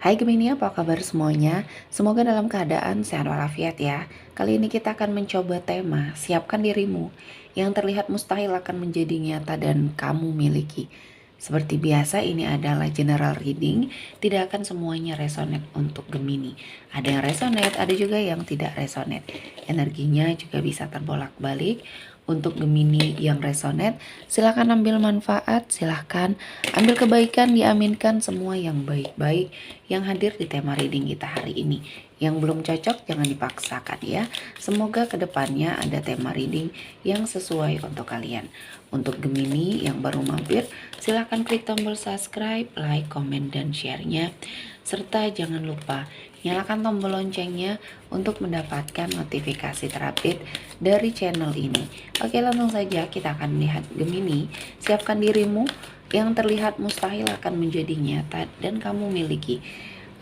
Hai Gemini, apa kabar semuanya? Semoga dalam keadaan sehat walafiat ya. Kali ini kita akan mencoba tema siapkan dirimu yang terlihat mustahil akan menjadi nyata dan kamu miliki. Seperti biasa ini adalah general reading, tidak akan semuanya resonate untuk Gemini. Ada yang resonate, ada juga yang tidak resonate. Energinya juga bisa terbolak-balik. Untuk Gemini yang resonate, silahkan ambil manfaat, silahkan ambil kebaikan, diaminkan semua yang baik-baik yang hadir di tema reading kita hari ini. Yang belum cocok jangan dipaksakan ya. Semoga kedepannya ada tema reading yang sesuai untuk kalian. Untuk Gemini yang baru mampir, silahkan klik tombol subscribe, like, komen, dan share-nya. Serta jangan lupa nyalakan tombol loncengnya untuk mendapatkan notifikasi terupdate dari channel ini. Oke, langsung saja kita akan lihat Gemini. Siapkan dirimu yang terlihat mustahil akan menjadi nyata dan kamu miliki.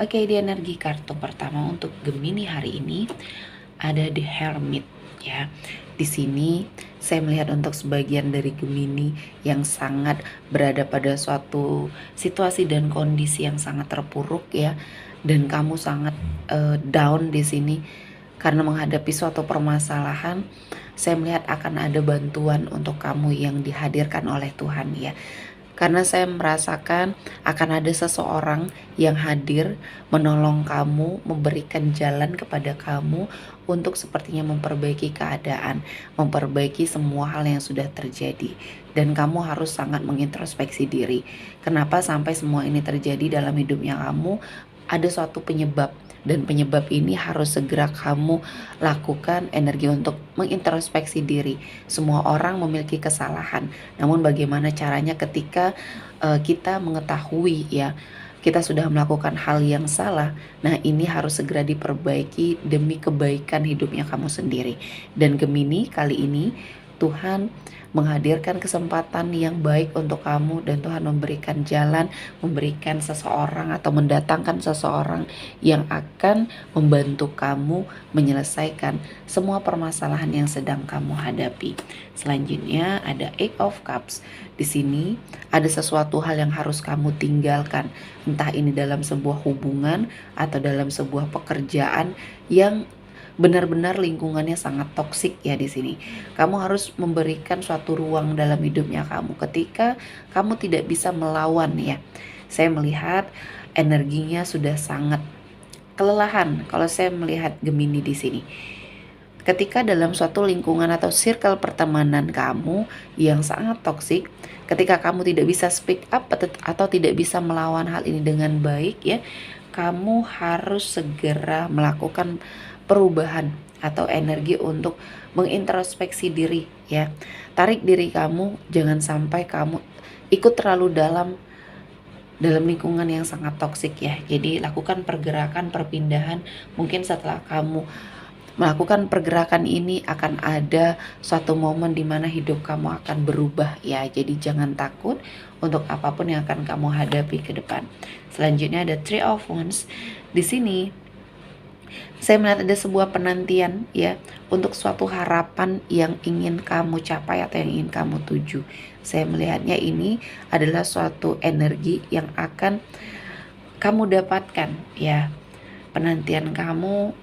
Oke, di energi kartu pertama untuk Gemini hari ini ada The Hermit ya. Di sini saya melihat untuk sebagian dari Gemini yang sangat berada pada suatu situasi dan kondisi yang sangat terpuruk ya, dan kamu sangat down di sini karena menghadapi suatu permasalahan. Saya melihat akan ada bantuan untuk kamu yang dihadirkan oleh Tuhan ya. Karena saya merasakan akan ada seseorang yang hadir menolong kamu, memberikan jalan kepada kamu untuk sepertinya memperbaiki keadaan, memperbaiki semua hal yang sudah terjadi. Dan kamu harus sangat mengintrospeksi diri. Kenapa sampai semua ini terjadi dalam hidupnya kamu? Ada suatu penyebab, dan penyebab ini harus segera kamu lakukan energi untuk mengintrospeksi diri. Semua orang memiliki kesalahan, namun bagaimana caranya ketika kita mengetahui ya kita sudah melakukan hal yang salah. Nah, ini harus segera diperbaiki demi kebaikan hidupnya kamu sendiri. Dan Gemini, kali ini Tuhan menghadirkan kesempatan yang baik untuk kamu, dan Tuhan memberikan jalan, memberikan seseorang atau mendatangkan seseorang yang akan membantu kamu menyelesaikan semua permasalahan yang sedang kamu hadapi. Selanjutnya ada Eight of Cups. Di sini ada sesuatu hal yang harus kamu tinggalkan, entah ini dalam sebuah hubungan atau dalam sebuah pekerjaan yang benar-benar lingkungannya sangat toksik ya di sini. Kamu harus memberikan suatu ruang dalam hidupnya kamu ketika kamu tidak bisa melawan ya. Saya melihat energinya sudah sangat kelelahan kalau saya melihat Gemini di sini. Ketika dalam suatu lingkungan atau circle pertemanan kamu yang sangat toksik, ketika kamu tidak bisa speak up atau tidak bisa melawan hal ini dengan baik ya, kamu harus segera melakukan perubahan atau energi untuk mengintrospeksi diri ya. Tarik diri kamu, jangan sampai kamu ikut terlalu dalam lingkungan yang sangat toksik ya. Jadi lakukan pergerakan perpindahan. Mungkin setelah kamu melakukan pergerakan ini akan ada suatu momen di mana hidup kamu akan berubah ya. Jadi jangan takut untuk apapun yang akan kamu hadapi ke depan. Selanjutnya ada Three of Wands. Di sini saya melihat ada sebuah penantian ya untuk suatu harapan yang ingin kamu capai atau yang ingin kamu tuju. Saya melihatnya ini adalah suatu energi yang akan kamu dapatkan ya. Penantian kamu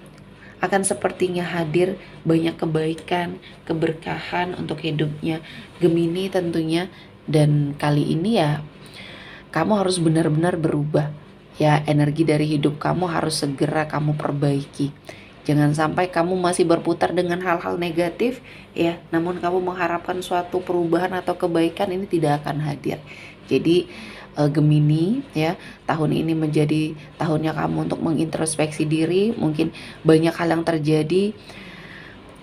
akan sepertinya hadir banyak kebaikan, keberkahan untuk hidupnya Gemini tentunya. Dan kali ini ya kamu harus benar-benar berubah ya. Energi dari hidup kamu harus segera kamu perbaiki. Jangan sampai kamu masih berputar dengan hal-hal negatif ya, namun kamu mengharapkan suatu perubahan atau kebaikan, ini tidak akan hadir. Jadi Gemini ya, tahun ini menjadi tahunnya kamu untuk mengintrospeksi diri. Mungkin banyak hal yang terjadi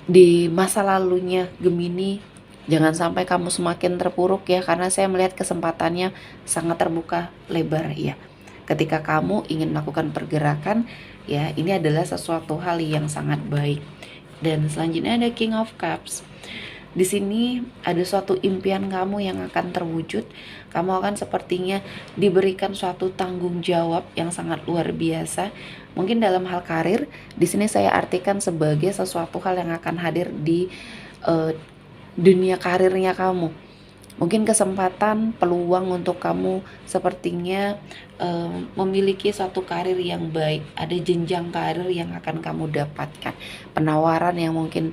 di masa lalunya Gemini. Jangan sampai kamu semakin terpuruk ya, karena saya melihat kesempatannya sangat terbuka lebar ya. Ketika kamu ingin melakukan pergerakan ya, ini adalah sesuatu hal yang sangat baik. Dan selanjutnya ada King of Cups. Di sini ada suatu impian kamu yang akan terwujud. Kamu akan sepertinya diberikan suatu tanggung jawab yang sangat luar biasa. Mungkin dalam hal karir, di sini saya artikan sebagai sesuatu hal yang akan hadir di dunia karirnya kamu. Mungkin kesempatan, peluang untuk kamu sepertinya memiliki suatu karir yang baik, ada jenjang karir yang akan kamu dapatkan, penawaran yang mungkin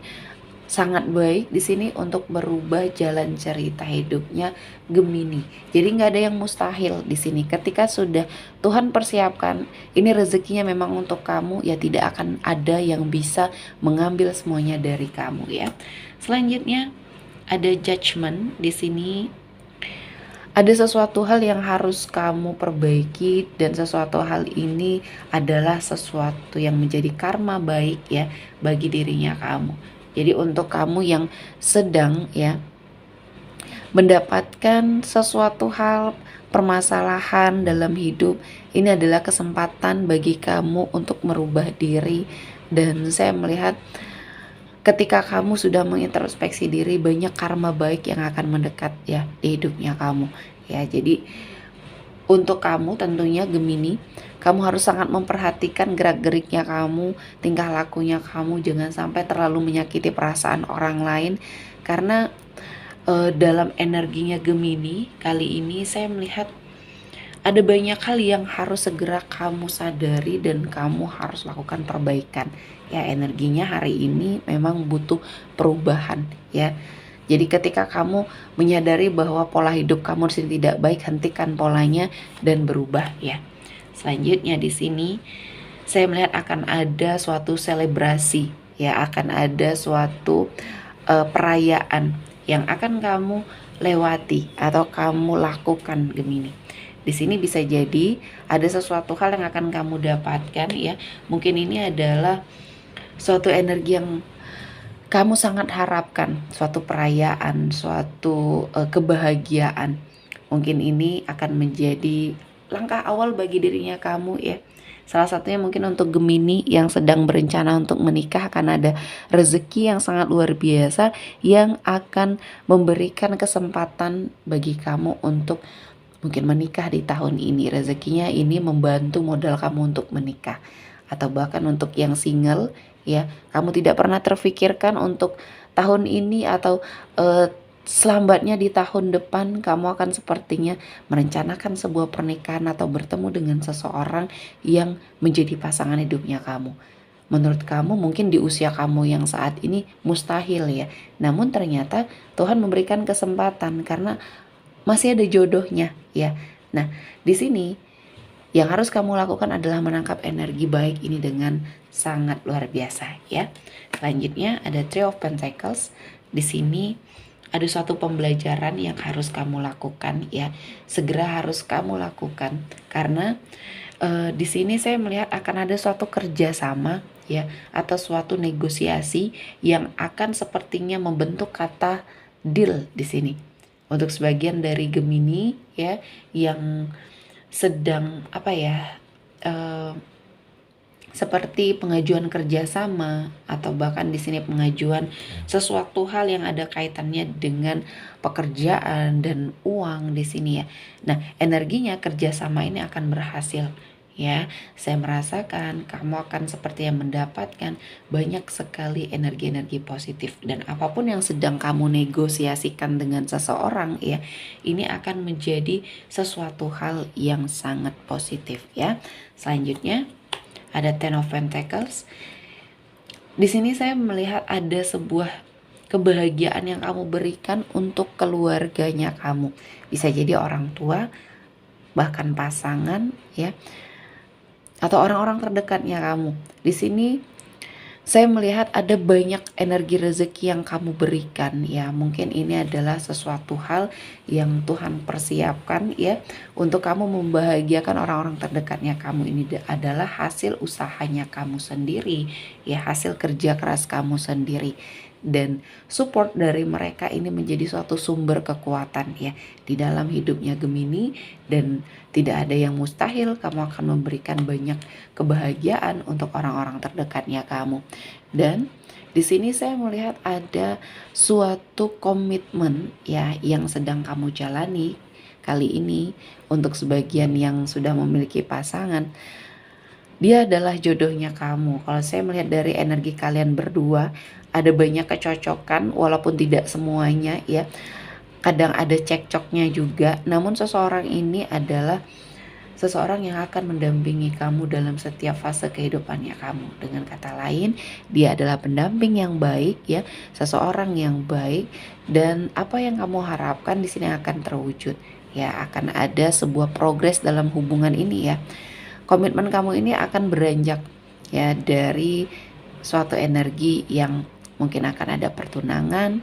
sangat baik di sini untuk merubah jalan cerita hidupnya Gemini. Jadi nggak ada yang mustahil di sini. Ketika sudah Tuhan persiapkan, ini rezekinya memang untuk kamu, ya tidak akan ada yang bisa mengambil semuanya dari kamu ya. Selanjutnya ada judgment di sini. Ada sesuatu hal yang harus kamu perbaiki, dan sesuatu hal ini adalah sesuatu yang menjadi karma baik ya bagi dirinya kamu. Jadi untuk kamu yang sedang ya mendapatkan sesuatu hal permasalahan dalam hidup, ini adalah kesempatan bagi kamu untuk merubah diri. Dan saya melihat ketika kamu sudah mengintrospeksi diri, banyak karma baik yang akan mendekat ya di hidupnya kamu. Ya, jadi untuk kamu tentunya Gemini, kamu harus sangat memperhatikan gerak-geriknya kamu, tingkah lakunya kamu, jangan sampai terlalu menyakiti perasaan orang lain. Karena dalam energinya Gemini kali ini saya melihat ada banyak hal yang harus segera kamu sadari dan kamu harus lakukan perbaikan. Ya, energinya hari ini memang butuh perubahan ya. Jadi ketika kamu menyadari bahwa pola hidup kamu di sini tidak baik, hentikan polanya dan berubah ya. Selanjutnya di sini saya melihat akan ada suatu selebrasi ya, akan ada suatu perayaan yang akan kamu lewati atau kamu lakukan Gemini. Di sini bisa jadi ada sesuatu hal yang akan kamu dapatkan ya. Mungkin ini adalah suatu energi yang kamu sangat harapkan, suatu perayaan, suatu kebahagiaan. Mungkin ini akan menjadi langkah awal bagi dirinya kamu ya. Salah satunya mungkin untuk Gemini yang sedang berencana untuk menikah, akan ada rezeki yang sangat luar biasa yang akan memberikan kesempatan bagi kamu untuk mungkin menikah di tahun ini. Rezekinya ini membantu modal kamu untuk menikah. Atau bahkan untuk yang single ya, kamu tidak pernah terfikirkan untuk tahun ini atau selambatnya di tahun depan kamu akan sepertinya merencanakan sebuah pernikahan atau bertemu dengan seseorang yang menjadi pasangan hidupnya kamu. Menurut kamu mungkin di usia kamu yang saat ini mustahil ya. Namun ternyata Tuhan memberikan kesempatan karena masih ada jodohnya ya. Nah, di sini yang harus kamu lakukan adalah menangkap energi baik ini dengan sangat luar biasa ya. Selanjutnya ada Three of Pentacles. Di sini ada suatu pembelajaran yang harus kamu lakukan ya. Segera harus kamu lakukan karena di sini saya melihat akan ada suatu kerjasama ya atau suatu negosiasi yang akan sepertinya membentuk kata deal di sini. Untuk sebagian dari Gemini ya yang sedang seperti pengajuan kerjasama atau bahkan di sini pengajuan sesuatu hal yang ada kaitannya dengan pekerjaan dan uang di sini ya. Nah, energinya kerjasama ini akan berhasil ya. Saya merasakan kamu akan seperti yang mendapatkan banyak sekali energi-energi positif, dan apapun yang sedang kamu negosiasikan dengan seseorang ya, ini akan menjadi sesuatu hal yang sangat positif ya. Selanjutnya ada Ten of Pentacles. Di sini saya melihat ada sebuah kebahagiaan yang kamu berikan untuk keluarganya kamu. Bisa jadi orang tua, bahkan pasangan ya, atau orang-orang terdekatnya kamu. Di sini saya melihat ada banyak energi rezeki yang kamu berikan ya. Mungkin ini adalah sesuatu hal yang Tuhan persiapkan ya untuk kamu membahagiakan orang-orang terdekatnya kamu. Ini adalah hasil usahanya kamu sendiri ya, hasil kerja keras kamu sendiri. Dan support dari mereka ini menjadi suatu sumber kekuatan ya di dalam hidupnya Gemini. Dan tidak ada yang mustahil, kamu akan memberikan banyak kebahagiaan untuk orang-orang terdekatnya kamu. Dan di sini saya melihat ada suatu komitmen ya yang sedang kamu jalani kali ini. Untuk sebagian yang sudah memiliki pasangan, dia adalah jodohnya kamu. Kalau saya melihat dari energi kalian berdua, ada banyak kecocokan walaupun tidak semuanya ya. kadang ada cekcoknya juga, namun seseorang ini adalah seseorang yang akan mendampingi kamu dalam setiap fase kehidupannya kamu. Dengan kata lain, dia adalah pendamping yang baik ya, seseorang yang baik, dan apa yang kamu harapkan di sini akan terwujud. Ya, akan ada sebuah progres dalam hubungan ini ya. Komitmen kamu ini akan beranjak ya dari suatu energi yang mungkin akan ada pertunangan,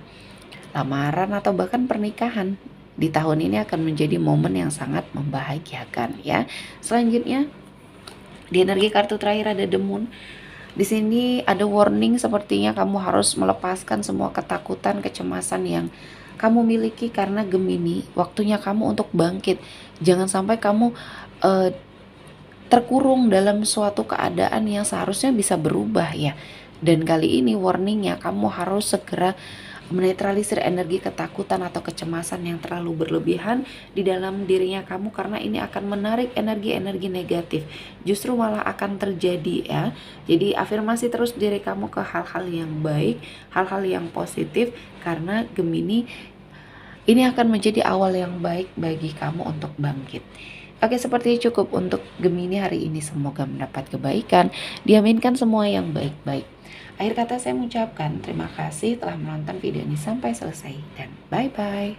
lamaran, atau bahkan pernikahan. Di tahun ini akan menjadi momen yang sangat membahagiakan ya. Selanjutnya di energi kartu terakhir ada The Moon. Di sini ada warning, sepertinya kamu harus melepaskan semua ketakutan, kecemasan yang kamu miliki karena Gemini, waktunya kamu untuk bangkit. Jangan sampai kamu eh, terkurung dalam suatu keadaan yang seharusnya bisa berubah ya. Dan kali ini warningnya, kamu harus segera menetralisir energi ketakutan atau kecemasan yang terlalu berlebihan di dalam dirinya kamu, karena ini akan menarik energi-energi negatif, justru malah akan terjadi ya. Jadi afirmasi terus diri kamu ke hal-hal yang baik, hal-hal yang positif, karena Gemini ini akan menjadi awal yang baik bagi kamu untuk bangkit. Oke, seperti cukup untuk Gemini hari ini. Semoga mendapat kebaikan, diaminkan semua yang baik-baik. Akhir kata saya mengucapkan terima kasih telah menonton video ini sampai selesai, dan bye-bye.